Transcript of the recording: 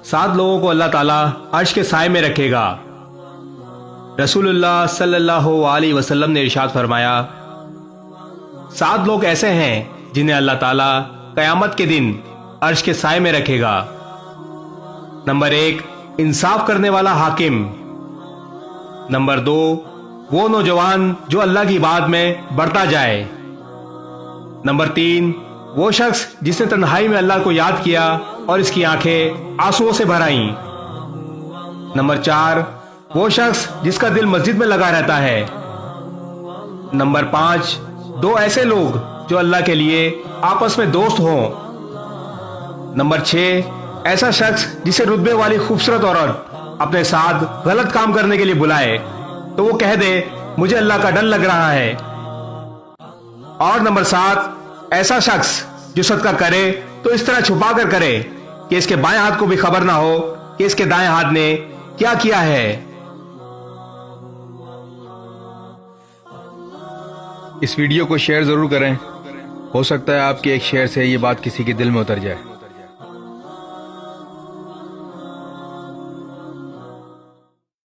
7 لوگوں کو اللہ تعالیٰ عرش کے سائے میں رکھے گا۔ رسول اللہ صلی اللہ علیہ وسلم نے ارشاد فرمایا، 7 لوگ ایسے ہیں جنہیں اللہ تعالیٰ قیامت کے دن عرش کے سائے میں رکھے گا۔ نمبر 1، انصاف کرنے والا حاکم۔ نمبر 2، وہ نوجوان جو اللہ کی بات میں بڑھتا جائے۔ نمبر 3، وہ شخص جس نے تنہائی میں اللہ کو یاد کیا اور اس کی آنکھیں آنسوؤں سے بھر آئیں۔ نمبر 4، وہ شخص جس کا دل مسجد میں لگا رہتا ہے۔ نمبر 5، 2 ایسے لوگ جو اللہ کے لیے آپس میں دوست ہوں۔ نمبر 6، ایسا شخص جسے رتبے والی خوبصورت عورت اپنے ساتھ غلط کام کرنے کے لیے بلائے تو وہ کہہ دے مجھے اللہ کا ڈر لگ رہا ہے۔ اور نمبر 7، ایسا شخص جو صدقہ کرے تو اس طرح چھپا کر کرے کہ اس کے بائیں ہاتھ کو بھی خبر نہ ہو کہ اس کے دائیں ہاتھ نے کیا کیا ہے۔ اس ویڈیو کو شیئر ضرور کریں، ہو سکتا ہے آپ کے ایک شیئر سے یہ بات کسی کے دل میں اتر جائے۔